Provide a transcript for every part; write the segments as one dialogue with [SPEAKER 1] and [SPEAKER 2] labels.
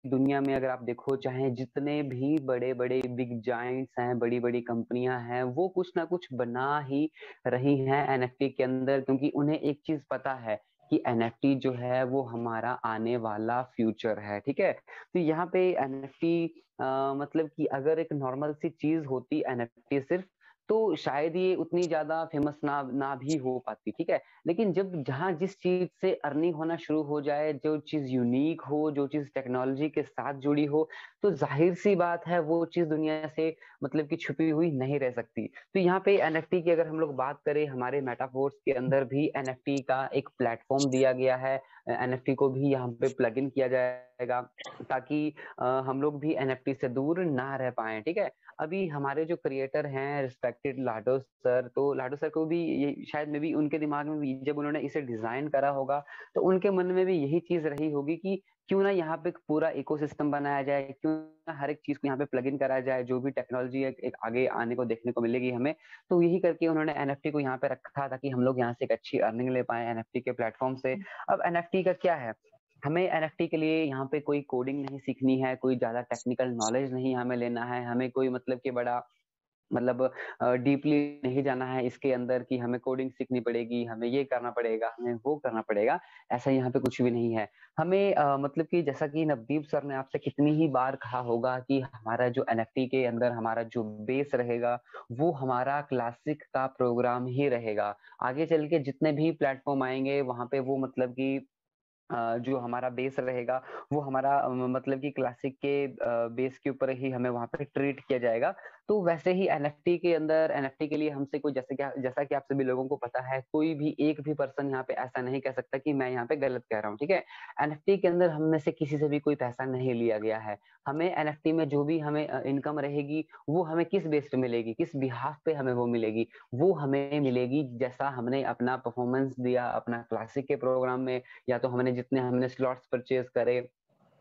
[SPEAKER 1] दुनिया में अगर आप देखो, चाहे जितने भी बड़े-बड़े बिग जायंट्स हैं, बड़ी-बड़ी कंपनियाँ हैं, वो कुछ ना कुछ बना ही रही हैं एनएफटी के अंदर, क्योंकि उन्हें एक चीज़ पता है कि एनएफटी जो है वो हमारा आने वाला फ्यूचर है, ठीक है? तो यहाँ पे एनएफटी मतलब कि अगर एक नॉर्मल सी चीज़ होती एनएफटी सिर्फ़, तो शायद ये उतनी ज़्यादा फेमस ना ना भी हो पाती, ठीक है? लेकिन जब जहाँ जिस चीज़ से अर्निंग होना शुरू हो जाए, जो चीज़ यूनिक हो, जो चीज़ टेक्नोलॉजी के साथ जुड़ी हो, तो ज़ाहिर-सी बात है वो चीज़ दुनिया से मतलब कि छुपी हुई नहीं रह सकती। तो यहाँ पे एनएफटी की अगर हम लोग बात करें, हमारे मेटावर्स के अंदर भी एनएफटी का एक प्लेटफ़ॉर्म दिया गया है। एनएफटी को भी यहाँ पे प्लग इन किया जाएगा, ताकि हम लोग भी एनएफटी से दूर ना रह पाएँ, ठीक है? अभी हमारे जो क्रिएटर हैं रिस्पेक्टेड लाडो सर, तो लाडो सर को भी ये शायद मे बी उनके दिमाग में भी जब उन्होंने इसे डिज़ाइन करा होगा, तो उनके मन में भी यही चीज़ रही होगी कि क्यों ना यहाँ पे एक पूरा इकोसिस्टम बनाया जाए, क्यों ना हर एक चीज़ को यहाँ पे प्लग इन करा जाए, जो भी टेक्नोलॉज़ी एक एक आगे आने को देखने को मिलेगी हमें, तो यही करके उन्होंने एनएफटी को यहाँ पे रखा ताकि हम लोग यहाँ से एक अच्छी अर्निंग ले पाएँ एनएफटी के प्लेटफ़ॉर्म से। अब एनएफटी का क्या है, हमें एनएफटी के लिए यहाँ पे कोई कोडिंग नहीं सीखनी है, कोई ज़्यादा टेक्निकल नॉलेज नहीं हमें लेना है, हमें कोई मतलब कि बड़ा मतलब डीपली नहीं जाना है इसके अंदर कि हमें कोडिंग सीखनी पड़ेगी, हमें ये करना पड़ेगा, हमें वो करना पड़ेगा, ऐसा यहाँ पे कुछ भी नहीं है। हमें मतलब कि जैसा कि नवदीप सर ने आपसे कितनी ही बार कहा होगा कि हमारा जो एनएफटी के अंदर हमारा जो बेस रहेगा, वो हमारा क्लासिक का प्रोग्राम ही रहेगा। आगे चल के जितने भी प्लेटफ़ॉर्म आएँगे, वहाँ पे वो मतलब कि जो हमारा बेस रहेगा, वो हमारा मतलब कि क्लासिक के बेस के ऊपर ही हमें वहाँ पे ट्रीट किया जाएगा। तो वैसे ही एनएफटी के अंदर एनएफटी के लिए हमसे कोई जैसा कि आप सभी लोगों को पता है, कोई भी एक भी पर्सन यहाँ पे ऐसा नहीं कह सकता कि मैं यहाँ पे गलत कह रहा हूँ, ठीक है? एनएफटी के अंदर हम में से किसी से भी कोई पैसा नहीं लिया गया है। हमें एनएफटी में जो भी हमें इनकम रहेगी, वो हमें किस बेस पे मिलेगी, किस बिहाफ़ पे हमें वो मिलेगी? वो हमें मिलेगी जैसा हमने अपना परफ़ॉर्मेंस दिया अपना क्लासिक के प्रोग्राम में, या तो हमने जितने हमने स्लॉट्स परचेज़ करे,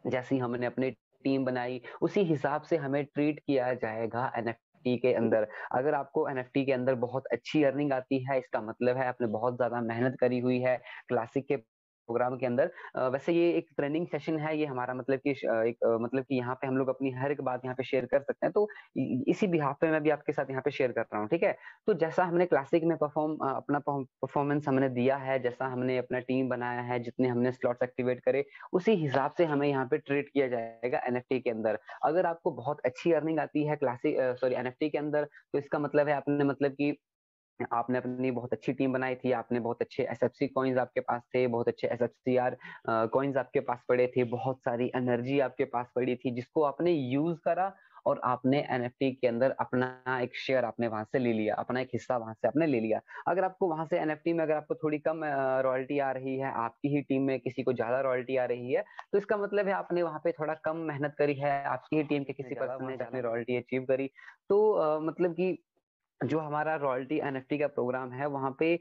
[SPEAKER 1] जैसी हमने अपनी टीम बनाई, उसी हिसाब से हमें ट्रीट किया जाएगा एनएफटी के अंदर। अगर आपको एनएफटी के अंदर बहुत अच्छी अर्निंग आती है, इसका मतलब है आपने बहुत ज़्यादा मेहनत करी हुई है क्लासिक के प्रोग्राम के अंदर। वैसे ये एक ट्रेनिंग सेशन है, ये हमारा मतलब कि एक मतलब कि यहाँ पे हम लोग अपनी हर एक बात यहाँ पे शेयर कर सकते हैं, तो इ इसी बिहाफ़ पे मैं भी आपके साथ यहाँ पे शेयर कर रहा हूँ, ठीक है? तो जैसा हमने क्लासिक में अपना परफ़ॉर्मेंस हमने दिया है, जैसा हमने अपना टीम बनाया है, जितने हमने स्लॉट्स एक्टिवेट करे, उसी हिसाब से हमें यहाँ पे ट्रीट किया जाएगा एनएफटी के अंदर। अगर आपको बहुत अच्छी अर्निंग आती है सॉरी एनएफटी के अंदर, तो इसका मतलब है आपने मतलब कि आपने अपनी बहुत अच्छी टीम बनाई थी, आपने बहुत अच्छे एसएफसी कॉइन्स आपके पास थे, बहुत अच्छे एसएफसीआर कॉइन्स आपके पास पड़े थे, बहुत सारी एनर्जी आपके पास पड़ी थी, जिसको आपने यूज़ करा और आपने एनएफटी के अंदर अपना एक शेयर आपने वहाँ से ले लिया, अपना एक हिस्सा वहाँ से आपने ले लिया। अगर आपको वहाँ से एनएफटी में अगर आपको थोड़ी कम रॉयल्टी आ रही है, आपकी ही टीम में किसी को ज़्यादा रॉयल्टी आ रही है, तो इसका मतलब है आपने वहाँ पे थोड़ा कम मेहनत करी है, आपकी ही टीम के किसी पर्सन ने जाके रॉयल्टी अचीव करी। तो मतलब कि जो हमारा रॉयल्टी एनएफटी का प्रोग्राम है वहाँ पे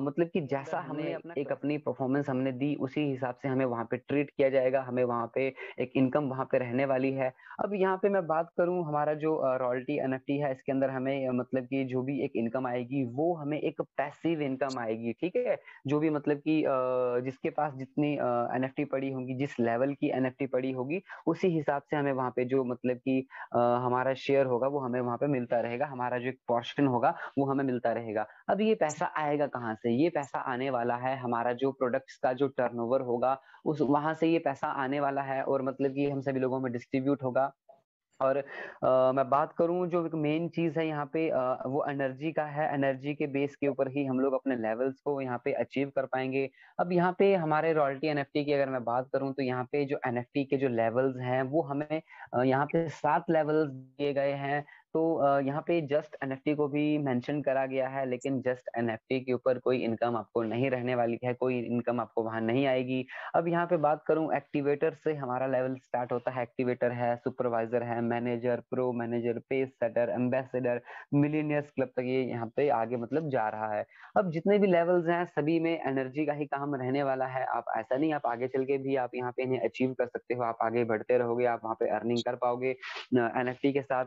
[SPEAKER 1] मतलब कि जैसा हमने एक अपनी परफॉर्मेंस हमने दी उसी हिसाब से हमें वहाँ पे ट्रीट किया जाएगा, हमें वहाँ पे एक इनकम वहाँ पे रहने वाली है। अब यहाँ पे मैं बात करूँ हमारा जो रॉयल्टी एनएफटी है इसके अंदर हमें मतलब कि जो भी एक इनकम आएगी वो हमें एक पैसिव इनकम आएगी, ठीक है? जो भी मतलब कि जिसके पास जितनी एनएफटी पड़ी होंगी, जिस लेवल की एनएफटी पड़ी होगी, उसी हिसाब से हमें वहाँ पे जो मतलब कि हमारा शेयर होगा वो हमें वहाँ पे मिलता रहेगा, हमारा जो एक पोर्शन होगा वो हमें मिलता रहेगा। अब ये पैसा आएगा कहाँ से? ये पैसा आने वाला है हमारा जो प्रोडक्ट्स का जो टर्नओवर होगा, उस वहाँ से ये पैसा आने वाला है और मतलब कि हम सभी लोगों में डिस्ट्रीब्यूट होगा। और मैं बात करूँ जो एक मेन चीज़ है यहाँ पे वो एनर्जी का है, एनर्जी के बेस के ऊपर ही हम लोग अपने लेवल्स को यहाँ पे अचीव कर पाएँगे। अब यहाँ पे हमारे रॉयल्टी एनएफटी की अगर मैं बात करूँ तो यहाँ पे जो एनएफटी के जो लेवल्स हैं वो हमें यहाँ पे 7 लेवल्स दिए गए हैं। तो यहाँ पे जस्ट एनएफटी को भी मेंशन करा गया है, लेकिन जस्ट एनएफटी के ऊपर कोई इनकम आपको नहीं रहने वाली है, कोई इनकम आपको वहाँ नहीं आएगी। अब यहाँ पे बात करूँ एक्टिवेटर से हमारा लेवल स्टार्ट होता है, एक्टिवेटर है, सुपरवाइज़र है, manager, pro manager, pace setter, ambassador, millionaires club तक ये यहाँ पे आगे मतलब जा रहा है। अब जितने भी लेवल्स हैं सभी में एनर्जी का ही काम रहने वाला है। आप ऐसा नहीं आप आगे चल के भी आप यहाँ पे इन्हें अचीव कर सकते हो, आप आगे बढ़ते रहोगे, आप वहाँ पे अर्निंग कर पाओगे एनएफटी के साथ।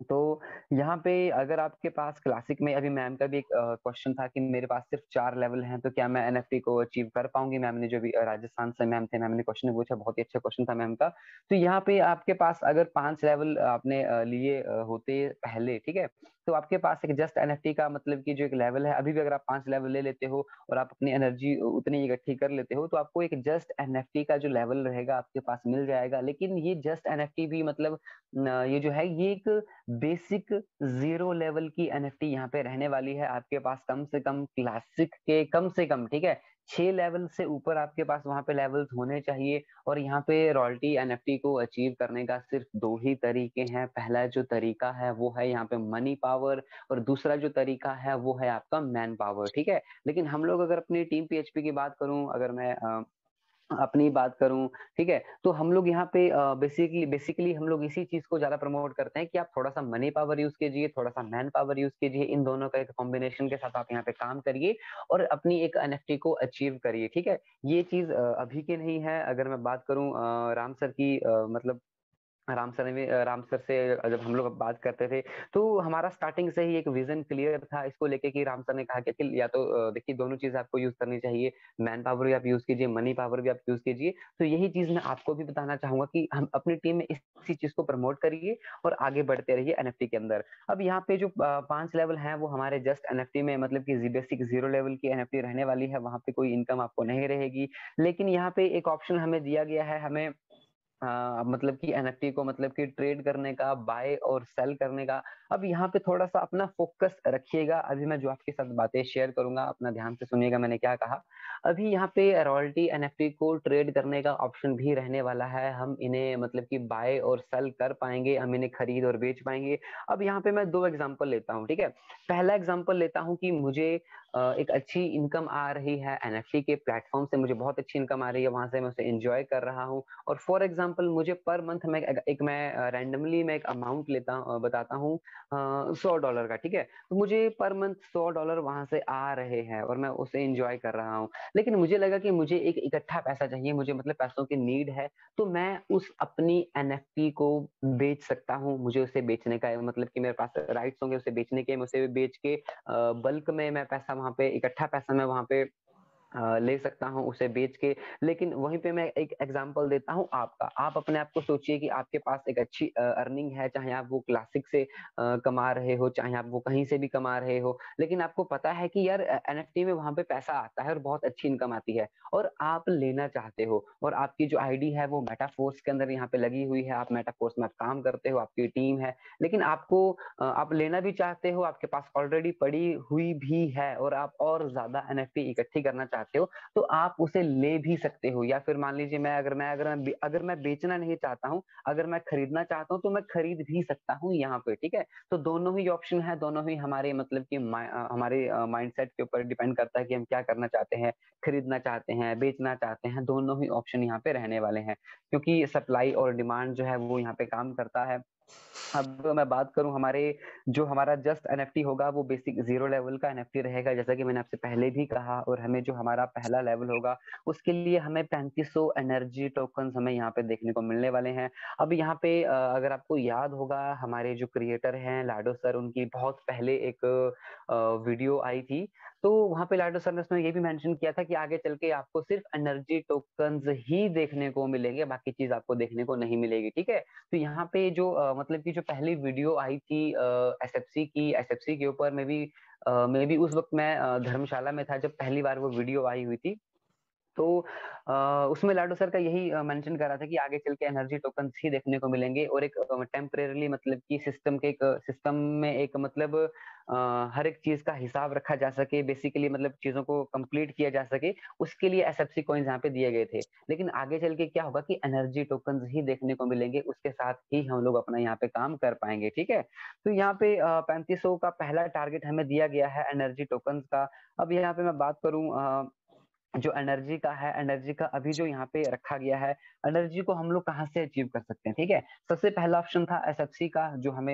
[SPEAKER 1] तो यहाँ पे अगर आपके पास क्लासिक में अभी मैम का भी एक क्वेश्चन था कि मेरे पास सिर्फ 4 लेवल हैं, तो क्या मैं एनएफटी को अचीव कर पाऊँगी? मैम ने जो भी राजस्थान से मैम थे, मैम ने क्वेश्चन पूछा, बहुत ही अच्छा क्वेश्चन था मैम का। तो यहाँ पे आपके पास अगर 5 लेवल आपने लिए होते पहले, ठीक है? तो आपके पास एक जस्ट एनएफटी का मतलब कि जो एक लेवल है, अभी भी अगर आप 5 लेवल ले लेते हो और आप अपनी एनर्जी उतनी इकट्ठी कर लेते हो, तो आपको एक जस्ट एनएफटी का जो लेवल रहेगा आपके पास मिल जाएगा। लेकिन ये जस्ट एनएफटी भी मतलब ये जो है ये एक बेसिक ज़ीरो लेवल की एनएफटी यहाँ पे रहने वाली है। आपके पास कम से कम क्लासिक के कम से कम, ठीक है, 6 लेवल से ऊपर आपके पास वहाँ पे लेवल्स होने चाहिए। और यहाँ पे रॉयल्टी एनएफटी को अचीव करने का सिर्फ 2 ही तरीके हैं। पहला जो तरीका है वो है यहाँ पे मनी पावर, और दूसरा जो तरीका है वो है आपका मैन पावर, ठीक है? लेकिन हम लोग अगर अपनी टीम पीएचपी की बात करूँ, अगर मैं अपनी बात करूँ, ठीक है? तो हम लोग यहाँ पे बेसिकली बेसिकली हम लोग इसी चीज़ को ज़्यादा प्रमोट करते हैं कि आप थोड़ा-सा मनी पावर यूज़ कीजिए, थोड़ा-सा मैन पावर यूज़ कीजिए। इन दोनों का एक कॉम्बिनेशन के साथ आप यहाँ पे काम करिए और अपनी एक एनएफटी को अचीव करिए, ठीक है? ये चीज़ अभी की नहीं है। अगर मैं बात करूँ राम सर की, मतलब राम सर से जब हम लोग बात करते थे, तो हमारा स्टार्टिंग से ही एक विज़न क्लियर था इसको लेके कि राम सर ने कहा कि या तो देखिए दोनों चीज़ आपको यूज़ करनी चाहिए, मैन पावर भी आप यूज़ कीजिए, मनी पावर भी आप यूज़ कीजिए। तो यही चीज़ मैं आपको भी बताना चाहूँगा कि हम अपनी टीम में इसी चीज़ को प्रमोट करिए और आगे बढ़ते रहिए एनएफटी के अंदर। अब यहाँ पे जो 5 लेवल हैं वो हमारे जस्ट एनएफटी में मतलब कि बेसिक 0 लेवल की एनएफटी रहने वाली है, वहाँ पे कोई इनकम आपको नहीं रहेगी। लेकिन यहाँ पे एक ऑप्शन हमें दिया गया है, हमें मतलब कि एनएफटी को मतलब कि ट्रेड करने का, बाय और सेल करने का। अब यहाँ पे थोड़ा-सा अपना फ़ोकस रखिएगा। अभी मैं जो आपके साथ बातें शेयर करूँगा, अपना ध्यान से सुनिएगा मैंने क्या कहा। अभी यहाँ पे रॉयल्टी एनएफटी को ट्रेड करने का ऑप्शन भी रहने वाला है। हम इन्हें मतलब कि बाय और सेल कर पाएँगे, हम इन्हें खरीद और बेच पाएँगे। अब यहाँ पे मैं 2 एग्ज़ाम्पल लेता हूँ, ठीक है? पहला एग्ज़ाम्पल लेता हूँ कि मुझे एक अच्छी इनकम आ रही है एनएफटी के प्लेटफ़ॉर्म से, मुझे बहुत अच्छी इनकम आ रही है, वहाँ से मैं उसे एन्जॉय कर रहा हूँ। और फॉर एग्जांपल मुझे पर मंथ में एक मैं रैंडमली मैं एक अमाउंट बताता हूँ $100 का, ठीक है? तो मुझे पर मंथ $100 वहाँ से आ रहे हैं और मैं उसे एन्जॉय कर रहा हूँ। लेकिन मुझे लगा कि मुझे एक इकट्ठा पैसा चाहिए, मुझे मतलब पैसों की नीड है, तो मैं उस अपनी एनएफटी को बेच सकता हूँ। मुझे उसे बेचने का मतलब कि मेरे पास राइट्स होंगे उसे बेचने के, मैं उसे बेच के बल्क में मैं पैसा वहाँ पे इकट्ठा पैसा मैं वहाँ पे ले सकता हूँ उसे बेच के। लेकिन वहीं पे मैं एक एग्ज़ाम्पल देता हूँ आपका। आप अपने आप को सोचिए कि आपके पास एक अच्छी अर्निंग है, चाहे आप वो क्लासिक से कमा रहे हो, चाहे आप वो कहीं से भी कमा रहे हो। लेकिन आपको पता है कि यार एनएफटी में वहाँ पे पैसा आता है और बहुत अच्छी इनकम आती है और आप लेना चाहते हो, और आपकी जो आईडी है वो मेटाफ़ोर्स के अंदर यहाँ पे लगी हुई है, आप मेटाफ़ोर्स में आप काम करते हो, आपकी टीम है। लेकिन आपको आप लेना भी चाहते हो, आपके पास ऑलरेडी पड़ी हुई भी है और आप और ज़्यादा एनएफटी इकट्ठी करना चाहते हो, तो आप उसे ले भी सकते हो। या फिर मान लीजिए अगर मैं बेचना नहीं चाहता हूँ, अगर मैं खरीदना चाहता हूँ, तो मैं खरीद भी सकता हूँ यहाँ पे, ठीक है? तो दोनों ही ऑप्शन है, दोनों ही हमारे मतलब कि हमारे माइंडसेट के ऊपर डिपेंड करता है कि हम क्या करना चाहते हैं, खरीदना चाहते हैं, बेचना चाहते हैं, दोनों ही ऑप्शन यहाँ पे रहने वाले हैं। क्योंकि सप्लाई और डिमांड जो है वो यहाँ पे काम करता है। अब मैं बात करूँ हमारे जो हमारा जस्ट एनएफटी होगा वो बेसिक ज़ीरो लेवल का एनएफटी रहेगा, जैसा कि मैंने आपसे पहले भी कहा, और हमें जो हमारा पहला लेवल होगा उसके लिए हमें 3500 एनर्जी टोकन्स हमें यहाँ पे देखने को मिलने वाले हैं। अब यहाँ पे अगर आपको याद होगा हमारे जो क्रिएटर हैं लाडो सर, उनकी बहुत पहले एक वीडियो आई थी। तो वहाँ पे लाडो सर ने उसमें ये भी मेंशन किया था कि आगे चल के आपको सिर्फ एनर्जी टोकन्स ही देखने को मिलेंगे, बाकी चीज़ आपको देखने को नहीं मिलेगी, ठीक है? तो यहाँ पे जो मतलब कि जो पहली वीडियो आई थी एसएफसी के ऊपर, मे बी उस वक़्त मैं धर्मशाला में था जब पहली बार वो वीडियो आई हुई थी। तो उसमें लाडो सर का यही मेंशन कर रहा था कि आगे चल के एनर्जी टोकन्स ही देखने को मिलेंगे और एक टेम्परेरीली मतलब कि सिस्टम में एक मतलब हर एक चीज़ का हिसाब रखा जा सके, बेसिकली मतलब चीज़ों को कंप्लीट किया जा सके, उसके लिए एसएफसी कॉइन्स यहाँ पे दिए गए थे। लेकिन आगे चल के क्या होगा कि एनर्जी टोकन्स ही देखने को मिलेंगे, उसके साथ ही हम लोग अपना यहाँ पे काम कर पाएँगे, ठीक है? तो यहाँ पे 3500 का पहला टारगेट हमें दिया गया है एनर्जी टोकन्स का। अब यहाँ पे मैं बात करूँ जो एनर्जी का है, एनर्जी का अभी जो यहाँ पे रखा गया है, एनर्जी को हम लोग कहाँ से अचीव कर सकते हैं, ठीक है? सबसे पहला ऑप्शन था एसएफसी का, जो हमें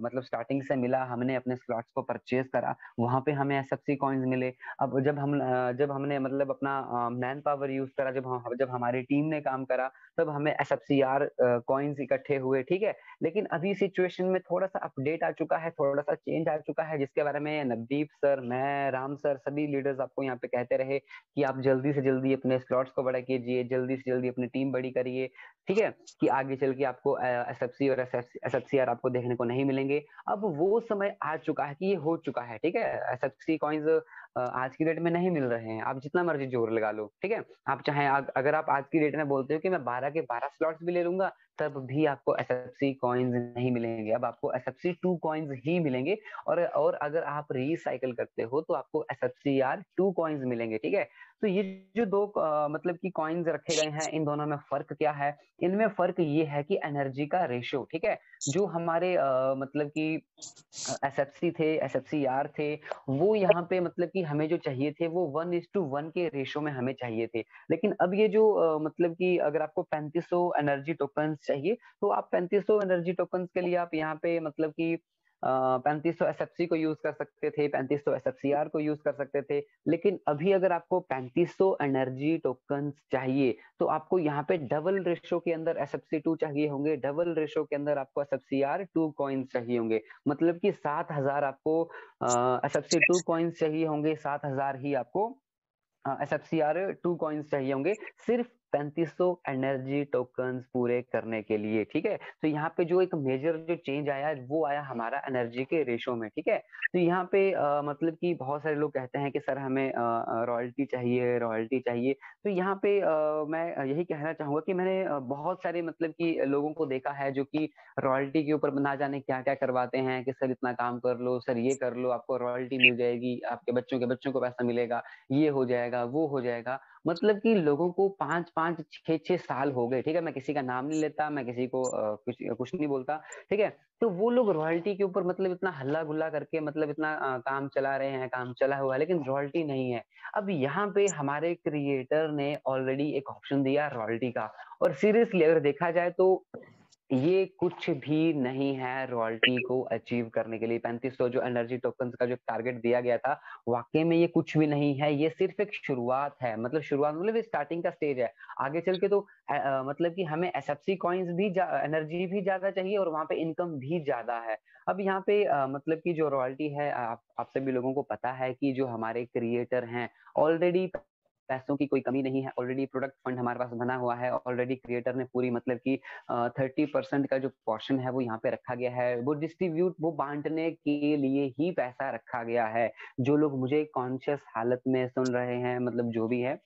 [SPEAKER 1] मतलब स्टार्टिंग से मिला, हमने अपने स्लॉट्स को परचेज़ करा, वहाँ पे हमें एसएफसी कॉइन्स मिले। अब जब हमने मतलब अपना मैन पावर यूज़ करा, जब हमारी टीम ने काम करा, तब हमें एसएफसीआर कॉइन्स इकट्ठे हुए, ठीक है? लेकिन अभी सिचुएशन में थोड़ा-सा अपडेट आ चुका है, थोड़ा-सा चेंज आ चुका है, जिसके बारे में नवदीप सर, मैं, राम सर, सभी लीडर्स आपको यहाँ पे कहते रहे कि आप जल्दी से जल्दी अपने स्लॉट्स को बड़ा कीजिए, जल्दी से जल्दी अपनी टीम बड़ी करिए, ठीक है? कि आगे चल के आपको एसएफसी और एसएफसीआर आपको देखने को नहीं मिलेंगे। अब वो समय आ चुका है कि ये हो चुका है, ठीक है? एसएफसी कॉइन्स आज की डेट में नहीं मिल रहे हैं, आप जितना मर्ज़ी ज़ोर लगा लो, ठीक है? आप चाहे अगर आप आज की डेट में बोलते हो कि मैं 12 के 12 स्लॉट्स भी ले लूँगा, तब भी आपको एसएफसी कॉइन्स नहीं मिलेंगे। अब आपको एसएफसी 2 कॉइन्स ही मिलेंगे और अगर आप रीसाइकिल करते हो तो आपको एसएफसीआर 2 कॉइन्स मिलेंगे, ठीक है? तो ये जो 2 मतलब कि कॉइन्स रखे गए हैं, इन दोनों में फ़र्क क्या है? इनमें फ़र्क ये है कि एनर्जी का रेशियो, ठीक है? जो हमारे मतलब कि एसएफसी थे, एसएफसीआर थे, वो यहाँ पे मतलब कि हमें जो चाहिए थे वो 1:1 के रेशियो में हमें चाहिए थे। लेकिन अब ये जो मतलब कि अगर आपको 3500 एनर्जी टोकन्स चाहिए, तो आप 3500 एनर्जी टोकन्स के लिए आप यहाँ पे मतलब कि 3500 एसएफसी को यूज़ कर सकते थे, 3500 एसएफसीआर को यूज़ कर सकते थे। लेकिन अभी अगर आपको 3500 एनर्जी टोकन्स चाहिए, तो आपको यहाँ पे डबल रेशियो के अंदर एसएफसी 2 चाहिए होंगे, डबल रेशियो के अंदर आपको एसएफसीआर 2 कॉइन्स चाहिए होंगे। मतलब कि 7,000 आपको एसएफसी 2 कॉइन्स चाहिए होंगे, 7,000 ही आपको एसएफसीआर 2 कॉइन्स चाहिए होंगे, सिर्फ 3500 एनर्जी टोकन्स पूरे करने के लिए, ठीक है? तो यहाँ पे जो एक मेजर जो चेंज आया वो आया हमारा एनर्जी के रेशो में, ठीक है? तो यहाँ पे मतलब कि बहुत सारे लोग कहते हैं कि सर हमें रॉयल्टी चाहिए, रॉयल्टी चाहिए। तो यहाँ पे मैं यही कहना चाहूँगा कि मैंने बहुत सारे मतलब कि लोगों को देखा है जो कि रॉयल्टी के ऊपर ना जाने क्या-क्या करवाते हैं कि सर इतना काम कर लो, सर ये कर लो, आपको रॉयल्टी मिल जाएगी, आपके बच्चों के बच्चों को पैसा मिलेगा, ये हो जाएगा, वो हो जाएगा। मतलब कि लोगों को 5-5, 6-6 साल हो गए, ठीक है? मैं किसी का नाम नहीं लेता, मैं किसी को कुछ कुछ नहीं बोलता, ठीक है? तो वो लोग रॉयल्टी के ऊपर मतलब इतना हल्ला-गुल्ला करके मतलब इतना काम चला रहे हैं, काम चला हुआ है, लेकिन रॉयल्टी नहीं है। अब यहाँ पे हमारे क्रिएटर ने ऑलरेडी एक ऑप्शन दिया रॉयल्टी का और सीरियसली अगर देखा जाए तो ये कुछ भी नहीं है रॉयल्टी को अचीव करने के लिए 3500 जो एनर्जी टोकन्स का जो टारगेट दिया गया था, वाक़ई में ये कुछ भी नहीं है, ये सिर्फ़ एक शुरुआत है। मतलब शुरुआत मतलब ये स्टार्टिंग का स्टेज है। आगे चल के तो मतलब कि हमें एसएफसी कॉइन्स भी एनर्जी भी ज़्यादा चाहिए और वहाँ पे इनकम भी ज़्यादा है। अब यहाँ पे मतलब कि जो रॉयल्टी है आप सभी लोगों को पता है कि जो हमारे क्रिएटर हैं, ऑलरेडी पैसों की कोई कमी नहीं है, ऑलरेडी प्रोडक्ट फंड हमारे पास बना हुआ है, ऑलरेडी क्रिएटर ने पूरी मतलब कि 30% का जो पोर्शन है वो यहाँ पे रखा गया है, वो बाँटने के लिए ही पैसा रखा गया है। जो लोग मुझे कॉन्शियस हालत में सुन रहे हैं मतलब जो भी है,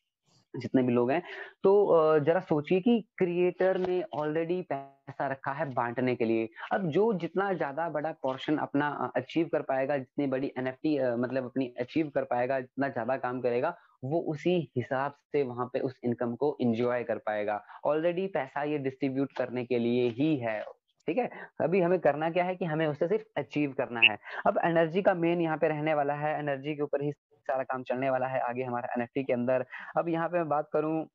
[SPEAKER 1] जितने भी लोग हैं, तो ज़रा सोचिए कि क्रिएटर ने ऑलरेडी पैसा रखा है बाँटने के लिए। अब जो जितना ज़्यादा बड़ा पोर्शन अपना अचीव कर पाएगा, जितनी बड़ी एनएफटी मतलब अपनी अचीव कर पाएगा, जितना ज़्यादा काम करेगा, वो उसी हिसाब से वहाँ पे उस इनकम को एन्जॉय कर पाएगा। ऑलरेडी पैसा ये डिस्ट्रीब्यूट करने के लिए ही है, ठीक है? अभी हमें करना क्या है कि हमें उसे सिर्फ़ अचीव करना है। अब एनर्जी का मेन यहाँ पे रहने वाला है, एनर्जी के ऊपर ही सारा काम चलने वाला है आगे हमारा एनएफटी के अंदर। अब यहाँ पे मैं बात करूँ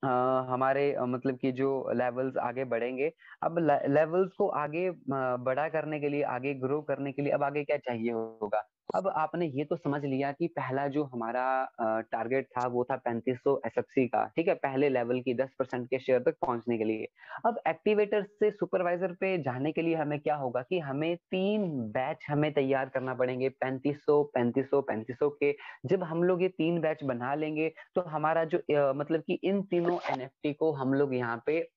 [SPEAKER 1] हमारे मतलब कि जो लेवल्स आगे बढ़ेंगे, अब लेवल्स को आगे बड़ा करने के लिए, आगे ग्रो करने के लिए अब आगे क्या चाहिए होगा? अब आपने ये तो समझ लिया कि पहला जो हमारा टारगेट था वो था 3500 एसएफसी का, ठीक है? पहले लेवल की 10% के शेयर तक पहुँचने के लिए। अब एक्टिवेटर से सुपरवाइज़र पे जाने के लिए हमें क्या होगा कि हमें 3 बैच हमें तैयार करना पड़ेंगे 3500, 3500, 3500 के। जब हम लोग ये 3 बैच बना लेंगे तो हमारा जो मतलब कि इन तीनों एनएफटी को हम लोग यहाँ पे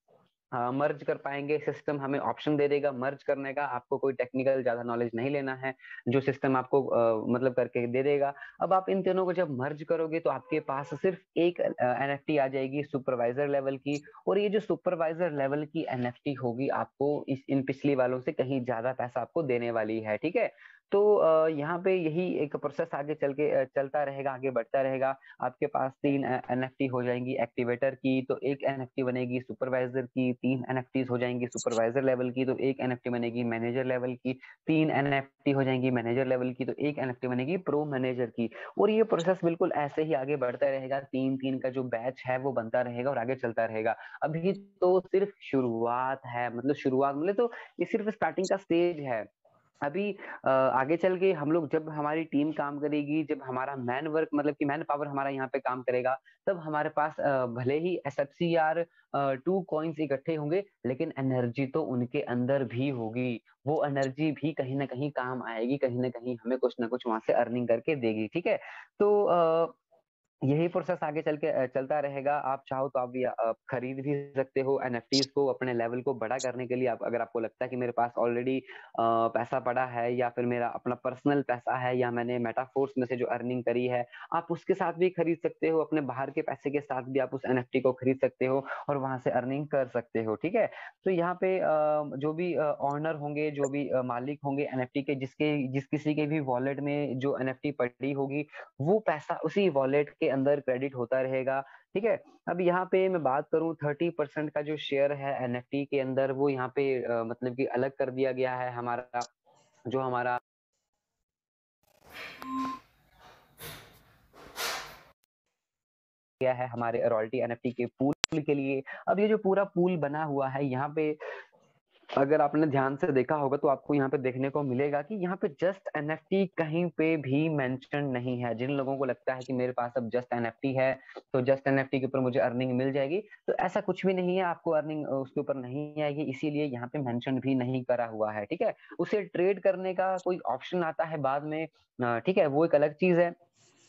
[SPEAKER 1] मर्ज कर पाएँगे, सिस्टम हमें ऑप्शन दे देगा मर्ज करने का, आपको कोई टेक्निकल ज़्यादा नॉलेज नहीं लेना है, जो सिस्टम आपको मतलब करके दे देगा। अब आप इन तीनों को जब मर्ज करोगे तो आपके पास सिर्फ़ एक एनएफटी आ जाएगी सुपरवाइज़र लेवल की और ये जो सुपरवाइज़र लेवल की एनएफटी होगी आपको इस इन पिछली वालों से कहीं ज़्यादा पैसा आपको देने वाली है, ठीक है? तो यहाँ पे यही एक प्रोसेस आगे चल के चलता रहेगा, आगे बढ़ता रहेगा। आपके पास 3 एनएफटी हो जाएँगी एक्टिवेटर की, तो 1 एनएफटी बनेगी सुपरवाइज़र की, 3 एनएफटीज़ हो जाएँगी सुपरवाइज़र लेवल की, तो 1 एनएफटी बनेगी मैनेजर लेवल की, 3 एनएफटी हो जाएँगी मैनेजर लेवल की, तो 1 एनएफटी बनेगी प्रो मैनेजर की। और ये प्रोसेस बिल्कुल ऐसे ही आगे बढ़ता रहेगा, 3-3 का जो बैच है वो बनता रहेगा और आगे चलता रहेगा। अभी तो सिर्फ़ शुरुआत है, मतलब शुरुआत मतलब तो ये सिर्फ़ स्टार्टिंग का स्टेज है। अभी आगे चल के हम लोग जब हमारी टीम काम करेगी, जब हमारा मैन वर्क मतलब कि मैन पावर हमारा यहाँ पे काम करेगा, तब हमारे पास भले ही एसएफसीआर 2 कॉइन्स इकट्ठे होंगे, लेकिन एनर्जी तो उनके अंदर भी होगी। वो एनर्जी भी कहीं न कहीं काम आएगी, कहीं न कहीं हमें कुछ न कुछ वहाँ से अर्निंग करके देगी, ठीक है? तो यही प्रोसेस आगे चल के चलता रहेगा। आप चाहो तो आप भी खरीद भी सकते हो एनएफटीज़ को अपने लेवल को बड़ा करने के लिए। आप अगर आपको लगता है कि मेरे पास ऑलरेडी पैसा पड़ा है या फिर मेरा अपना पर्सनल पैसा है या मैंने मेटाफोर्स में से जो अर्निंग करी है, आप उसके साथ भी खरीद सकते हो। अपने बाहर के पैसे के साथ भी आप उस एनएफटी को खरीद सकते हो और वहाँ से अर्निंग कर सकते हो, ठीक है? तो यहाँ पे जो भी ओनर होंगे, जो भी मालिक होंगे एनएफटी के जिस किसी के भी वॉलेट में जो एनएफटी पड़ी होगी, वो पैसा उसी वॉलेट के अंदर क्रेडिट होता रहेगा, ठीक है? अब यहाँ पे मैं बात करूँ 30% का जो शेयर है एनएफटी के अंदर वो यहाँ पे मतलब कि अलग कर दिया गया है हमारा जो हमारा गया है हमारे रॉयल्टी एनएफटी के पूल के लिए। अब ये जो पूरा पूल बना हुआ है यहाँ पे अगर आपने ध्यान से देखा होगा तो आपको यहाँ पे देखने को मिलेगा कि यहाँ पे जस्ट एनएफटी कहीं पे भी मेंशन नहीं है। जिन लोगों को लगता है कि मेरे पास अब जस्ट एनएफटी है तो जस्ट एनएफटी के ऊपर मुझे अर्निंग मिल जाएगी, तो ऐसा कुछ भी नहीं है। आपको अर्निंग उसके ऊपर नहीं आएगी, इसीलिए यहाँ पे मेंशन भी नहीं करा हुआ है, ठीक है? उसे ट्रेड करने का कोई ऑप्शन आता है बाद में, ठीक है, वो एक अलग चीज है,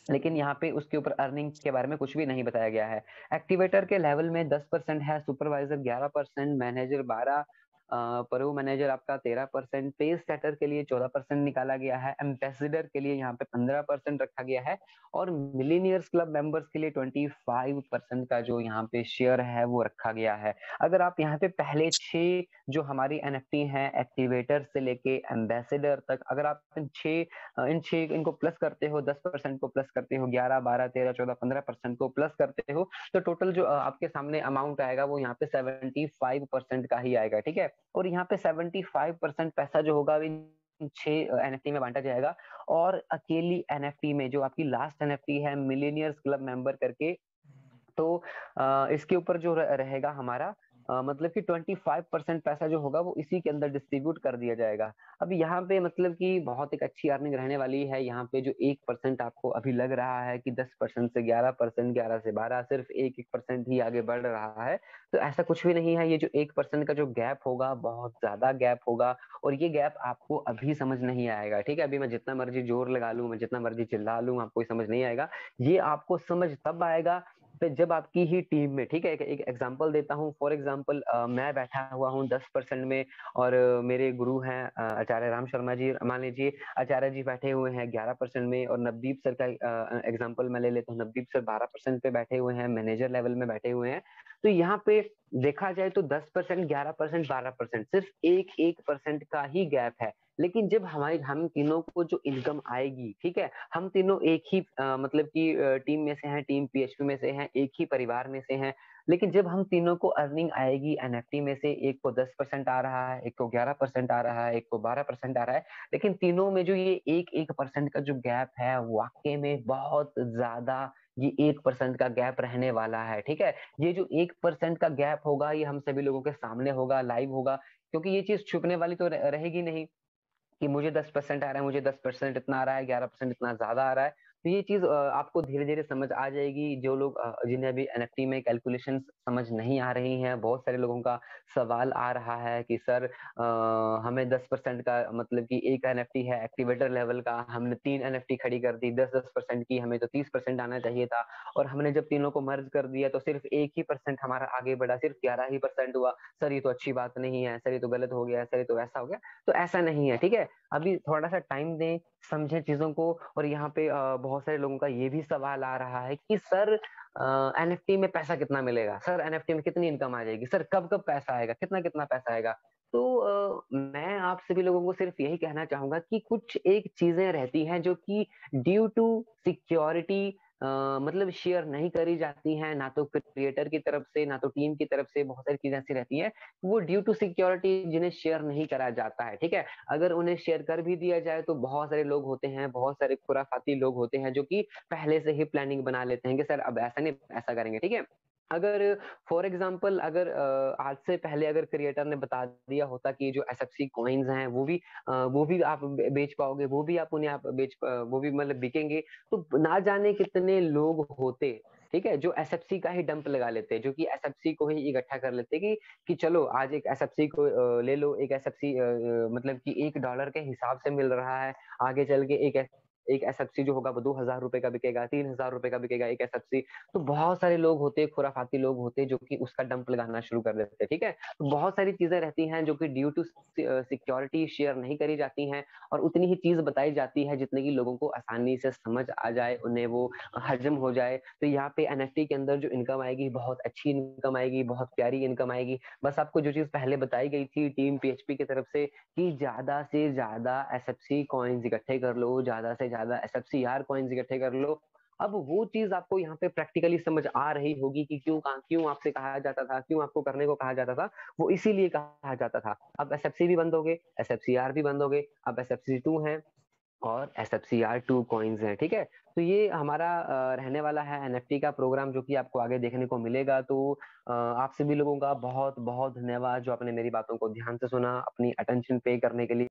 [SPEAKER 1] लेकिन यहाँ पे उसके ऊपर अर्निंग के बारे में कुछ भी नहीं बताया गया है। एक्टिवेटर के लेवल में 10% है, सुपरवाइजर 11%, मैनेजर 12, प्रो मैनेजर आपका 13%, पेज सेटर के लिए 14% निकाला गया है, एम्बेसडर के लिए यहाँ पे 15% रखा गया है और मिलीनियर्स क्लब मेंबर्स के लिए 25% का जो यहाँ पे शेयर है वो रखा गया है। अगर आप यहाँ पे पहले 6 जो हमारी एनएफटी है एक्टिवेटर से लेके एम्बेसडर तक, अगर आप इन इनको प्लस करते हो, 10% को प्लस करते हो, 11, 12, 13, 14, 15% को प्लस करते हो, तो टोटल जो आपके सामने अमाउंट आएगा वो यहाँ पे 75% का ही आएगा, ठीक है? और यहाँ पे 75% पैसा जो होगा इन 6 एनएफटी में बांटा जाएगा और अकेली एनएफटी में जो आपकी लास्ट एनएफटी है मिलीनियर्स क्लब मेंबर करके, तो इसके ऊपर जो रहेगा हमारा मतलब कि 25% पैसा जो होगा वो इसी के अंदर डिस्ट्रीब्यूट कर दिया जाएगा। अब यहाँ पे मतलब कि बहुत एक अच्छी अर्निंग रहने वाली है। यहाँ पे जो 1% आपको अभी लग रहा है कि 10% से 11%, 11 से 12, सिर्फ 1% ही आगे बढ़ रहा है, तो ऐसा कुछ भी नहीं है। ये जो 1% का जो गैप होगा बहुत ज्यादा गैप होगा और ये गैप आपको अभी समझ नहीं आएगा, ठीक है? अभी मैं जितना मर्जी जोर लगा लूं, मैं जितना मर्जी चिल्ला लूं, आपको समझ नहीं आएगा। ये आपको समझ तब आएगा तो जब आपकी ही टीम में, ठीक है, एक एग्जांपल देता हूँ। फॉर एग्जांपल मैं बैठा हुआ हूँ 10% में और मेरे गुरु हैं आचार्य राम शर्मा जी। मान लीजिए आचार्य जी बैठे हुए हैं 11% में और नवदीप सर का एग्जांपल मैं ले लेता हूँ। नवदीप सर 12% पे बैठे हुए हैं, मैनेजर लेवल में बैठे हुए हैं। तो यहाँ पे देखा जाए तो 10%, 11%, 12%, सिर्फ एक एक परसेंट का ही गैप है। लेकिन जब हमारे हम तीनों को जो इनकम आएगी, ठीक है, हम तीनों एक ही मतलब कि टीम में से हैं, टीम पीएचपी में से हैं, एक ही परिवार में से हैं, लेकिन जब हम तीनों को अर्निंग आएगी एनएफटी में से, एक को 10% आ रहा है, एक को 11% आ रहा है, एक को 12% आ रहा है, लेकिन तीनों में जो ये एक एक परसेंट का जो गैप है वाकई में बहुत ज्यादा, ये 1% का गैप रहने वाला है, ठीक है? ये जो 1% का गैप होगा ये हम सभी लोगों के सामने होगा, लाइव होगा, क्योंकि ये चीज छुपने वाली तो रहेगी नहीं कि मुझे 10% आ रहा है, मुझे 10% इतना आ रहा है, 11% इतना ज्यादा आ रहा है। तो ये चीज आपको धीरे धीरे समझ आ जाएगी। जो लोग जिन्हें अभी एनएफटी में कैलकुलेशन समझ नहीं आ रही हैं, बहुत सारे लोगों का सवाल आ रहा है कि सर हमें 10% का मतलब कि एक एनएफटी है एक्टिवेटर लेवल का, हमने 3 एनएफटी खड़ी कर दी 10-10% की, हमें तो 30% आना चाहिए था और हमने जब तीनों को मर्ज कर दिया तो सिर्फ 1 ही% हमारा आगे बढ़ा, सिर्फ 11 ही% हुआ। सर ये तो अच्छी बात नहीं है, सर ये तो गलत हो गया, सर ये तो ऐसा हो गया। तो ऐसा नहीं है, ठीक है? अभी थोड़ा सा टाइम दें, समझें चीजों को। और यहाँ पे बहुत सारे लोगों का ये भी सवाल आ रहा है कि सर एनएफटी में पैसा कितना मिलेगा, सर एनएफटी में कितनी इनकम आ जाएगी, सर कब कब पैसा आएगा, कितना कितना पैसा आएगा। तो मैं आप सभी लोगों को सिर्फ यही कहना चाहूंगा कि कुछ एक चीजें रहती हैं जो कि ड्यू टू सिक्योरिटी मतलब शेयर नहीं करी जाती हैं, ना तो क्रिएटर की तरफ से ना तो टीम की तरफ से। बहुत सारी चीजें ऐसी रहती हैं वो ड्यू टू सिक्योरिटी जिन्हें शेयर नहीं करा जाता है, ठीक है? अगर उन्हें शेयर कर भी दिया जाए तो बहुत सारे लोग होते हैं, बहुत सारे खुराफाती लोग होते हैं जो कि पहले से ही प्लानिंग बना लेते हैं कि सर अब ऐसा नहीं ऐसा करेंगे, ठीक है? अगर फॉर एग्जांपल अगर आज से पहले अगर क्रिएटर ने बता दिया होता कि जो एसएफसी कॉइन्स हैं वो भी आप बेच पाओगे, वो भी आप उन्हें आप वो भी मतलब बिकेंगे, तो ना जाने कितने लोग होते, ठीक है, जो एसएफसी का ही डंप लगा लेते, जो कि एसएफसी को ही इकट्ठा कर लेते कि चलो आज एक एसएफसी को ले लो, एक एसएफसी मतलब कि $1 के हिसाब से मिल रहा है, आगे चल के एक एसएफसी जो होगा वो ₹2000 का बिकेगा, ₹3000 का बिकेगा एक एसएफसी। तो बहुत सारे लोग होते हैं, खुराफाती लोग होते हैं जो कि उसका डंप लगाना शुरू कर देते हैं, ठीक है? तो बहुत सारी चीज़ें रहती हैं जो कि ड्यू टू सिक्योरिटी शेयर नहीं करी जाती हैं और उतनी ही चीज़ बताई जाती है जितने की लोगों को आसानी से समझ आ जाए, उन्हें वो हज़म हो जाए। तो यहाँ पे एनएफटी के अंदर जो इनकम आएगी, बहुत अच्छी इनकम आएगी, बहुत प्यारी इनकम आएगी। बस आपको जो चीज़ पहले बताई गई थी टीम पीएचपी की तरफ से कि ज़्यादा से ज़्यादा एसएफसी कॉइन्स इकट्ठे कर लो, ज़्यादा से ज़्यादा एसएफसीआर कॉइन्स इकट्ठे कर लो। अब वो चीज़ आपको यहाँ पे प्रैक्टिकली समझ आ रही होगी कि क्यों आपसे कहा जाता था, क्यों आपको करने को कहा जाता था, वो इसीलिए कहा जाता था। अब एसएफसी भी बंद हो गए, एसएफसीआर भी बंद हो गए, अब एसएफसी2 हैं और एसएफसीआर2 कॉइन्स हैं, ठीक है? तो ये हमारा रहने वाला है एनएफटी का प्रोग्राम जो कि आपको आगे देखने को मिलेगा। तो आप सभी लोगों का बहुत-बहुत धन्यवाद जो आपने मेरी बातों को ध्यान से सुना, अपनी अटेंशन पे करने के लिए।